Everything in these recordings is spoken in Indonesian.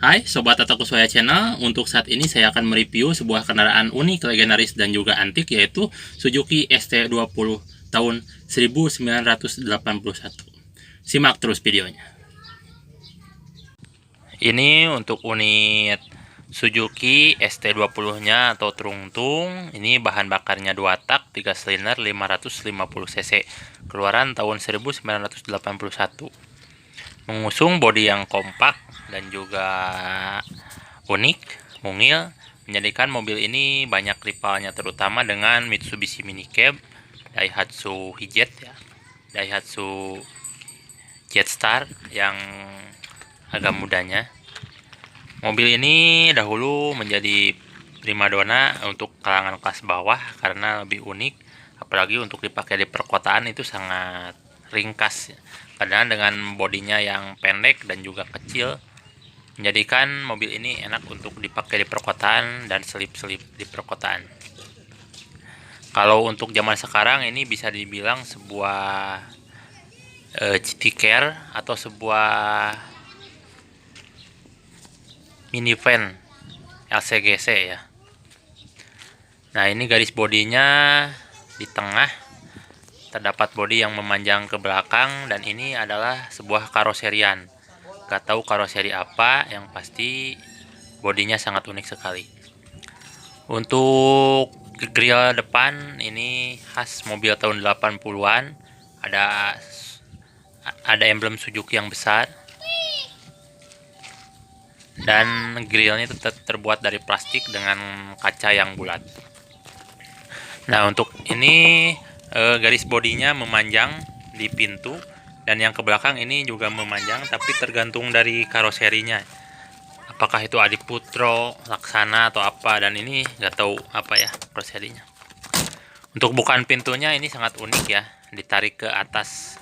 Hai Sobat Tataku Soya Channel, untuk saat ini saya akan mereview sebuah kendaraan unik, legendaris, dan juga antik, yaitu Suzuki ST20 tahun 1981. Simak terus videonya. Ini untuk unit Suzuki ST20-nya atau Trungtung. Ini bahan bakarnya 2 tak, 3 silinder, 550 cc. Keluaran tahun 1981. Mengusung bodi yang kompak dan juga unik, mungil, menjadikan mobil ini banyak rivalnya, terutama dengan Mitsubishi Minicab, Daihatsu Hijet ya, Daihatsu Jetstar yang agak mudanya. Mobil ini dahulu menjadi primadona untuk kalangan kelas bawah karena lebih unik, apalagi untuk dipakai di perkotaan itu sangat ringkas ya. Kadang dengan bodinya yang pendek dan juga kecil, menjadikan mobil ini enak untuk dipakai di perkotaan dan selip-selip di perkotaan. Kalau untuk zaman sekarang ini bisa dibilang sebuah city car atau sebuah minivan LCGC ya. Nah, ini garis bodinya di tengah terdapat bodi yang memanjang ke belakang, dan ini adalah sebuah karoserian. Gak tahu karoseri apa, yang pasti bodinya sangat unik sekali. Untuk grill depan ini khas mobil tahun 80-an. Ada emblem Suzuki yang besar. Dan grillnya itu terbuat dari plastik dengan kaca yang bulat. Nah, untuk ini garis bodinya memanjang di pintu, dan yang ke belakang ini juga memanjang, tapi tergantung dari karoserinya. Apakah itu Adiputro, Laksana atau apa, dan ini nggak tahu apa ya karoserinya. Untuk bukaan pintunya ini sangat unik ya, ditarik ke atas.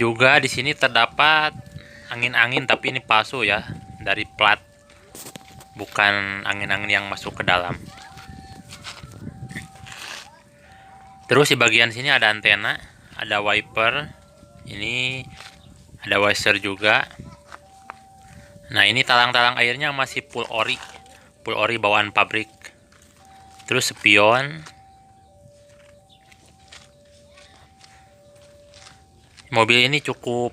Juga di sini terdapat angin-angin, tapi ini palsu ya, dari plat, bukan angin-angin yang masuk ke dalam. Terus di bagian sini ada antena, ada wiper, ini ada washer juga. Nah, ini talang-talang airnya masih full ori bawaan pabrik. Terus spion. Mobil ini cukup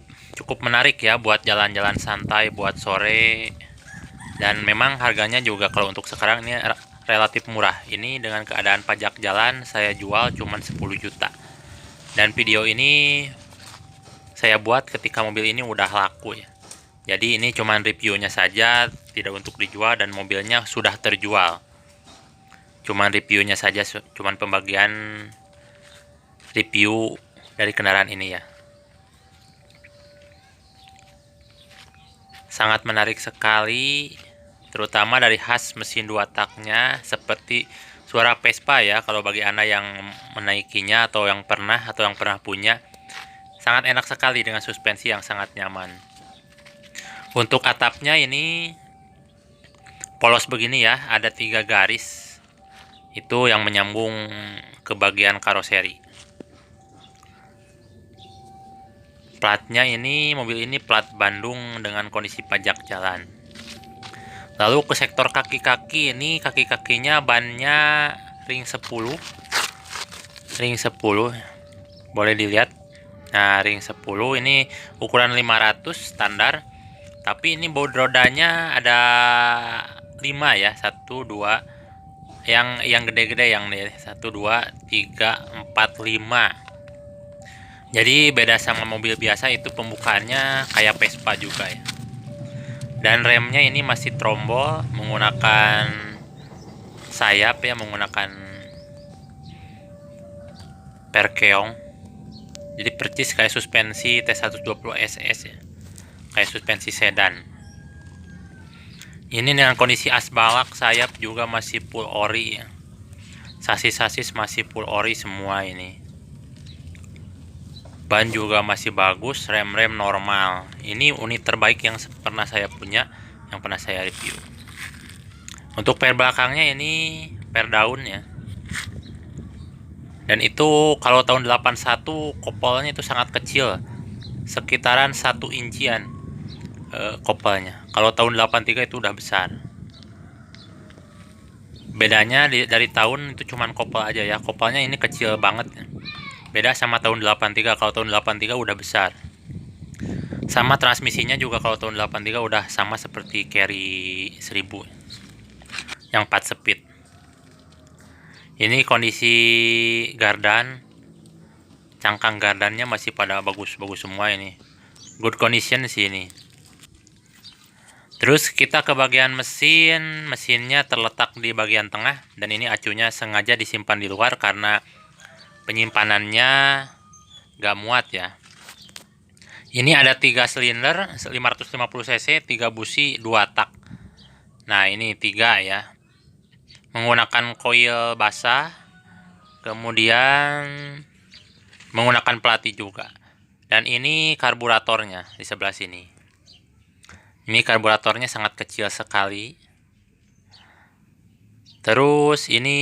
menarik ya buat jalan-jalan santai, buat sore. Dan memang harganya juga kalau untuk sekarang ini relatif murah. Ini dengan keadaan pajak jalan saya jual cuma 10 juta. Dan video ini saya buat ketika mobil ini udah laku ya. Jadi ini cuma reviewnya saja, tidak untuk dijual, dan mobilnya sudah terjual. Cuma reviewnya saja, cuma pembagian review dari kendaraan ini ya. Sangat menarik sekali, terutama dari khas mesin 2 taknya, seperti suara Vespa ya. Kalau bagi Anda yang menaikinya atau yang pernah punya, sangat enak sekali dengan suspensi yang sangat nyaman. Untuk atapnya ini polos begini ya, ada 3 garis itu yang menyambung ke bagian karoseri. Platnya ini, mobil ini plat Bandung dengan kondisi pajak jalan. Lalu ke sektor kaki-kaki, ini kaki-kakinya bannya ring 10 boleh dilihat. Nah, ring 10 ini ukuran 500 standar, tapi ini baut rodanya ada 5 ya, 1 2 yang gede-gede, yang nih 1 2 3 4 5. Jadi beda sama mobil biasa, itu pembukaannya kayak Vespa juga ya. Dan remnya ini masih trombol menggunakan sayap ya, menggunakan perkeong. Jadi percis kayak suspensi T120 SS ya, kayak suspensi sedan. Ini dengan kondisi as balak, sayap juga masih full ori ya. Sasis masih full ori semua ini. Ban juga masih bagus, rem normal. Ini unit terbaik yang pernah saya punya, yang pernah saya review. Untuk per belakangnya ini per daun ya. Dan itu kalau tahun 81 kopolnya itu sangat kecil, sekitaran 1 incian. kopelnya. Kalau tahun 83 itu udah besar. Bedanya dari tahun itu cuman kopel aja ya. Kopelnya ini kecil banget. Beda sama tahun 83. Kalau tahun 83 udah besar. Sama transmisinya juga kalau tahun 83 udah sama seperti carry 1000 yang 4 speed. Ini kondisi gardan, cangkang gardannya masih pada bagus-bagus semua ini. Good condition sih ini. Terus kita ke bagian mesin, mesinnya terletak di bagian tengah dan ini acunya sengaja disimpan di luar karena penyimpanannya gak muat ya. Ini ada 3 silinder 550 cc, 3 busi, 2 tak. Nah, ini 3 ya. Menggunakan coil basah, kemudian menggunakan pelati juga. Dan ini karburatornya di sebelah sini. Ini karburatornya sangat kecil sekali. Terus ini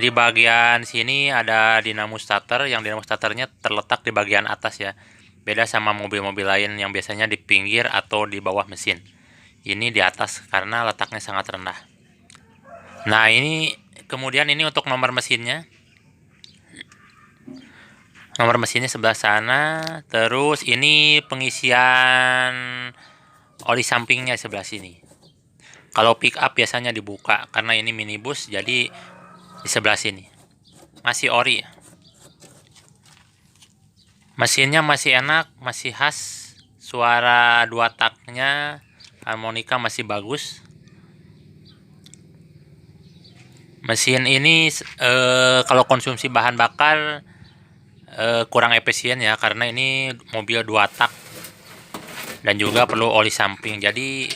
di bagian sini ada dinamo starter, yang dinamo starternya terletak di bagian atas ya. Beda sama mobil-mobil lain yang biasanya di pinggir atau di bawah mesin. Ini di atas karena letaknya sangat rendah. Nah, ini kemudian ini untuk nomor mesinnya. Nomor mesinnya sebelah sana. Terus ini pengisian oli sampingnya sebelah sini. Kalau pick up biasanya dibuka karena ini minibus, jadi di sebelah sini. Masih ori. Mesinnya masih enak, masih khas. Suara 2 taknya, harmonika masih bagus. Mesin ini kalau konsumsi bahan bakar kurang efisien ya, karena ini mobil 2 tak dan juga perlu oli samping. Jadi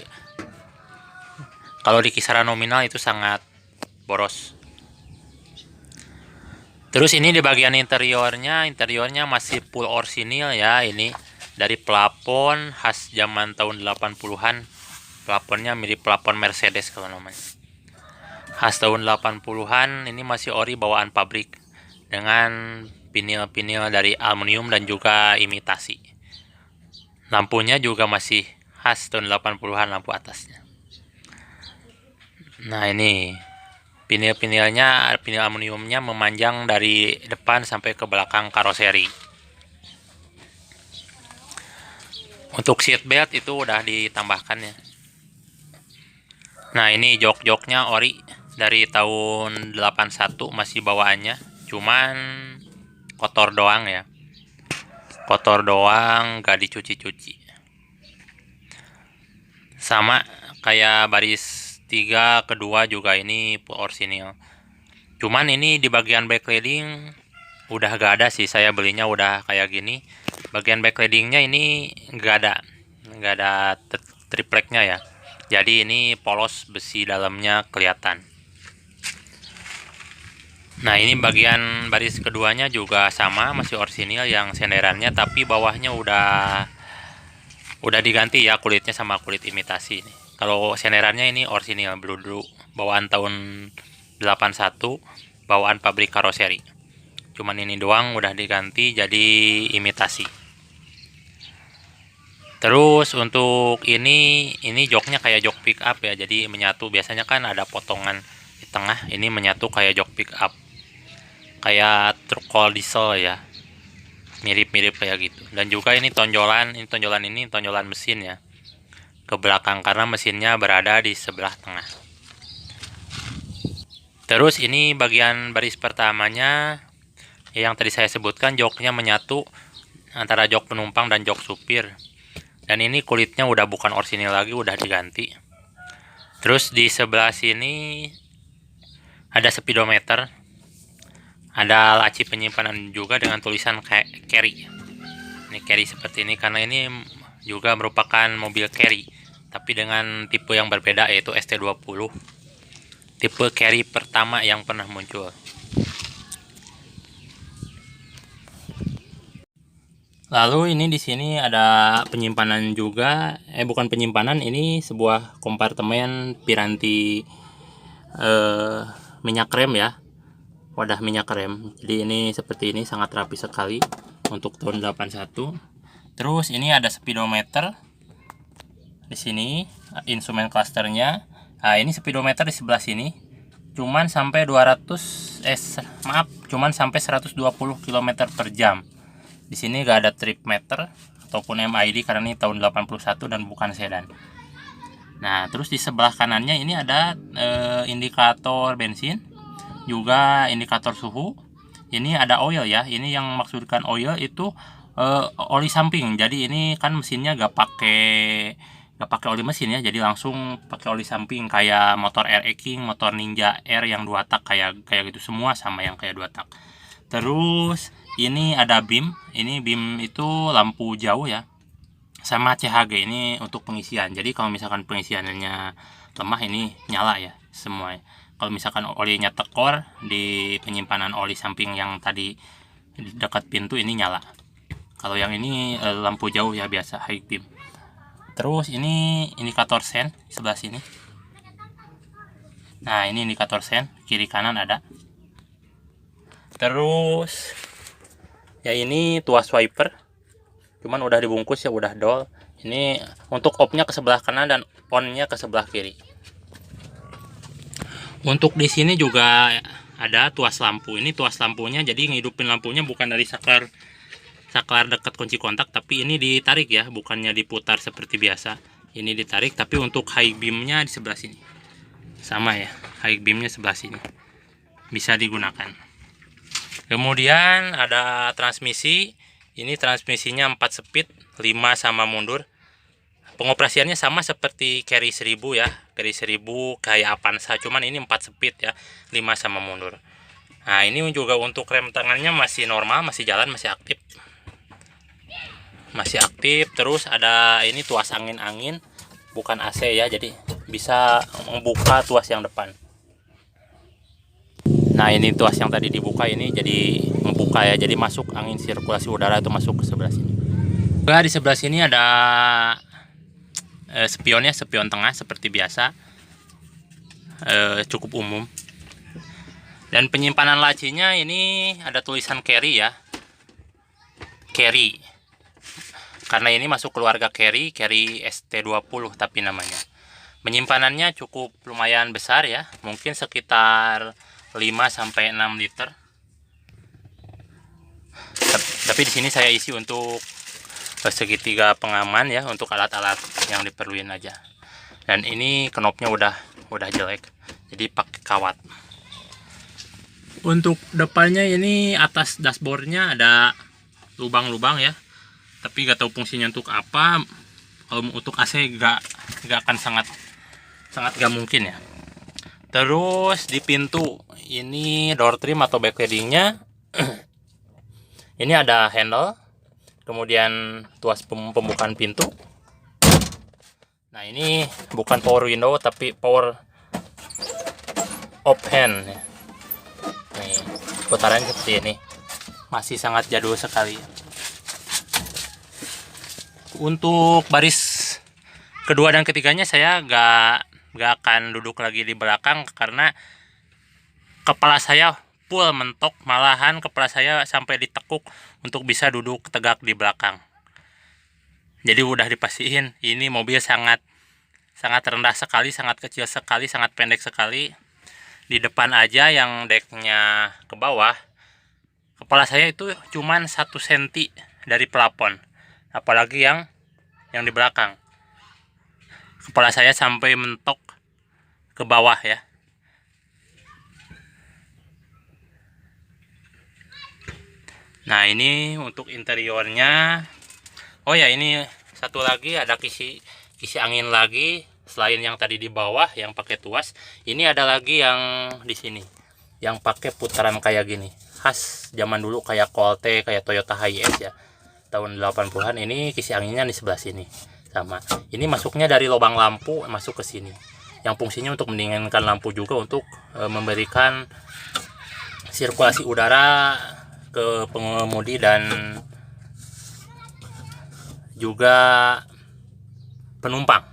kalau di kisaran nominal itu sangat boros. Terus ini di bagian interiornya masih full orsinil ya. Ini dari plafon khas zaman tahun 80-an. Plafonnya mirip plafon Mercedes kalau namanya. Khas tahun 80-an, ini masih ori bawaan pabrik dengan pinil-pinil dari aluminium dan juga imitasi. Lampunya juga masih khas tahun 80-an, lampu atasnya. Nah, ini pinil-pinilnya, pinil aluminiumnya memanjang dari depan sampai ke belakang karoseri. Untuk seat belt itu udah ditambahkan ya. Nah, ini jok-joknya ori dari tahun 81, masih bawaannya. Cuman kotor doang ya. Kotor doang, gak dicuci-cuci. Sama kayak baris 3 kedua juga ini full orsinil. Cuman ini di bagian backlighting udah gak ada sih, saya belinya udah kayak gini. Bagian backlightingnya ini gak ada tripleknya ya. Jadi ini polos, besi dalamnya kelihatan. Nah, ini bagian baris keduanya juga sama, masih orsinil yang senderannya, tapi bawahnya udah diganti ya kulitnya sama kulit imitasi ini. Kalau senderannya ini orsinil bludru bawaan tahun 81, bawaan pabrik karoseri. Cuman ini doang udah diganti jadi imitasi. Terus untuk ini joknya kayak jok pick up ya, jadi menyatu. Biasanya kan ada potongan di tengah, ini menyatu kayak jok pick up, kayak truk diesel ya, mirip-mirip kayak gitu. Dan juga ini tonjolan mesin ya ke belakang karena mesinnya berada di sebelah tengah. Terus ini bagian baris pertamanya yang tadi saya sebutkan, joknya menyatu antara jok penumpang dan jok supir. Dan ini kulitnya udah bukan orsinil lagi, udah diganti. Terus di sebelah sini ada speedometer, ada laci penyimpanan juga dengan tulisan carry. Ini carry seperti ini karena ini juga merupakan mobil carry, tapi dengan tipe yang berbeda, yaitu ST20. Tipe carry pertama yang pernah muncul. Lalu ini di sini ada penyimpanan juga, bukan penyimpanan, ini sebuah kompartemen piranti minyak rem ya, wadah minyak rem. Jadi ini seperti ini, sangat rapi sekali untuk tahun 81. Terus ini ada speedometer. di sini instrumen clusternya. Nah, ini speedometer di sebelah sini. Cuman sampai 120 km per jam. Di sini gak ada trip meter ataupun MID karena ini tahun 81 dan bukan sedan. Nah, terus di sebelah kanannya ini ada indikator bensin, juga indikator suhu. Ini ada oil ya. Ini yang maksudkan oil itu oli samping. Jadi ini kan mesinnya gak pakai oli mesin ya. Jadi langsung pakai oli samping kayak motor RE King, motor Ninja R yang 2 tak kayak gitu semua sama yang kayak 2 tak. Terus ini ada beam. Ini beam itu lampu jauh ya. Sama CHG ini untuk pengisian. Jadi kalau misalkan pengisiannya lemah ini nyala ya semua. Kalau misalkan olinya tekor di penyimpanan oli samping yang tadi dekat pintu ini nyala. Kalau yang ini lampu jauh ya biasa high beam. Terus ini indikator sen sebelah sini. Nah, ini indikator sen kiri kanan ada. Terus ya ini tuas wiper. Cuman udah dibungkus ya, udah dol. Ini untuk off-nya ke sebelah kanan dan on-nya ke sebelah kiri. Untuk di sini juga ada tuas lampu. Ini tuas lampunya, jadi ngidupin lampunya bukan dari saklar dekat kunci kontak, tapi ini ditarik ya, bukannya diputar seperti biasa. Ini ditarik, tapi untuk high beam-nya di sebelah sini. Sama ya, high beam-nya sebelah sini. Bisa digunakan. Kemudian ada transmisi. Ini transmisinya 4 speed, 5 sama mundur. Pengoperasiannya sama seperti Carry 1000 ya. Carry 1000 kayak Avanza, cuman ini 4 speed ya, 5 sama mundur. Nah, ini juga untuk rem tangannya masih normal, masih jalan, masih aktif. Masih aktif. Terus ada ini tuas angin-angin, bukan AC ya, jadi bisa membuka tuas yang depan. Nah, ini tuas yang tadi dibuka ini jadi membuka ya, jadi masuk angin sirkulasi udara itu masuk ke sebelah sini. Juga di sebelah sini ada spionnya, spion tengah seperti biasa, cukup umum. Dan penyimpanan lacinya ini ada tulisan Carry ya, Carry. Karena ini masuk keluarga Carry ST20 tapi namanya. Penyimpanannya cukup lumayan besar ya, mungkin sekitar 5-6 liter. Tapi di sini saya isi untuk segitiga pengaman ya, untuk alat-alat yang diperluin aja. Dan ini knopnya udah jelek, jadi pakai kawat. Untuk depannya ini atas dashboardnya ada lubang-lubang ya, tapi gak tahu fungsinya untuk apa. Kalau untuk AC gak akan sangat gak mungkin ya. Terus di pintu ini door trim atau backlightingnya ini ada handle, kemudian tuas pembukaan pintu. Nah, ini bukan power window tapi power off hand. Nih, putarannya seperti ini, masih sangat jadul sekali. Untuk baris kedua dan ketiganya saya gak akan duduk lagi di belakang karena kepala saya full mentok, malahan kepala saya sampai ditekuk untuk bisa duduk tegak di belakang. Jadi udah dipastiin ini mobil sangat rendah sekali, sangat kecil sekali, sangat pendek sekali. Di depan aja yang decknya ke bawah, kepala saya itu cuman 1 cm dari plafon, apalagi yang di belakang. Kepala saya sampai mentok ke bawah ya. Nah, ini untuk interiornya. Oh ya, ini satu lagi ada kisi angin lagi selain yang tadi di bawah yang pakai tuas. Ini ada lagi yang di sini yang pakai putaran kayak gini. Khas zaman dulu kayak Colte, kayak Toyota Hiace ya. Tahun 80-an. Ini kisi anginnya di sebelah sini. Sama. Ini masuknya dari lubang lampu masuk ke sini. Yang fungsinya untuk mendinginkan lampu juga untuk memberikan sirkulasi udara ke pengemudi dan juga penumpang.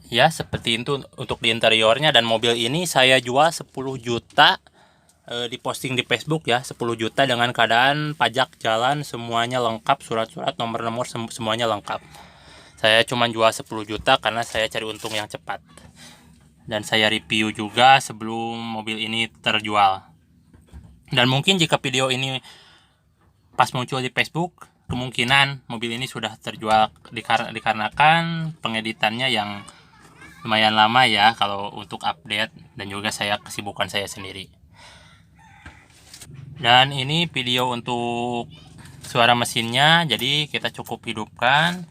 Ya, seperti itu untuk di interiornya. Dan mobil ini saya jual 10 juta diposting di Facebook ya, 10 juta dengan keadaan pajak jalan semuanya lengkap, surat-surat nomor-nomor semuanya lengkap. Saya cuma jual 10 juta karena saya cari untung yang cepat. Dan saya review juga sebelum mobil ini terjual. Dan mungkin jika video ini pas muncul di Facebook, kemungkinan mobil ini sudah terjual dikarenakan pengeditannya yang lumayan lama ya kalau untuk update, dan juga kesibukan saya sendiri. Dan ini video untuk suara mesinnya, jadi kita cukup hidupkan.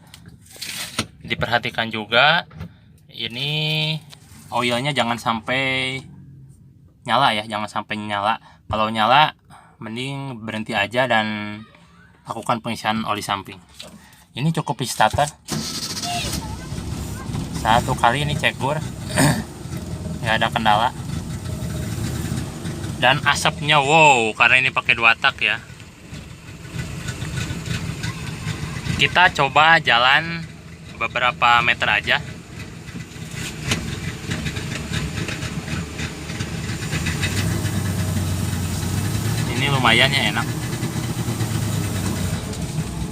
Diperhatikan juga ini oilnya jangan sampai nyala ya, jangan sampai nyala. Kalau nyala mending berhenti aja dan lakukan pengisian oli samping. Ini cukup di starter. Satu kali ini cek bor. Nggak ada kendala. Dan asapnya wow, karena ini pakai 2 tak ya. Kita coba jalan beberapa meter aja. Ini lumayan ya, enak.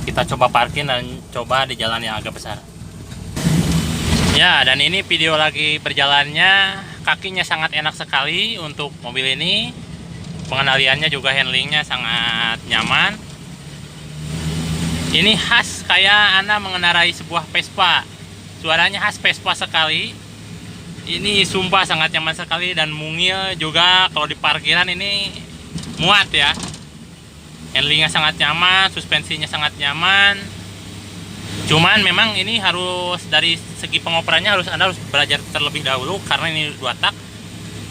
Kita coba parkir dan coba di jalan yang agak besar. Ya, dan ini video lagi berjalannya. Kakinya sangat enak sekali untuk mobil ini. Pengendaliannya juga handlingnya sangat nyaman. Ini khas kayak Anda mengendarai sebuah Vespa. Suaranya khas Vespa sekali. Ini sumpah sangat nyaman sekali, dan mungil juga kalau di parkiran ini muat ya. Handlingnya sangat nyaman, suspensinya sangat nyaman. Cuman memang ini harus dari segi pengoperannya Anda harus belajar terlebih dahulu karena ini 2 tak.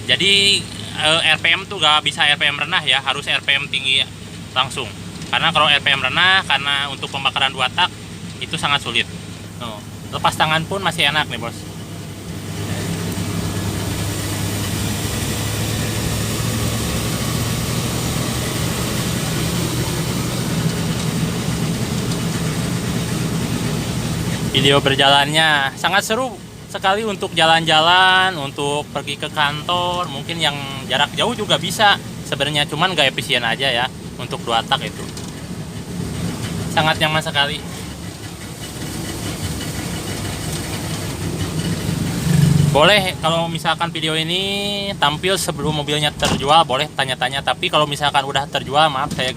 Jadi RPM tuh gak bisa RPM rendah ya, harus RPM tinggi langsung. Karena kalau RPM rendah, karena untuk pembakaran 2 tak itu sangat sulit. Lepas tangan pun masih enak nih bos. Video berjalannya sangat seru sekali untuk jalan-jalan, untuk pergi ke kantor, mungkin yang jarak jauh juga bisa sebenarnya, cuman gak efisien aja ya untuk 2 tak itu. Sangat nyaman sekali. Boleh kalau misalkan video ini tampil sebelum mobilnya terjual, boleh tanya-tanya, tapi kalau misalkan udah terjual, maaf saya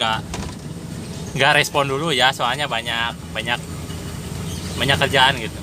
gak respon dulu ya, soalnya banyak kerjaan gitu.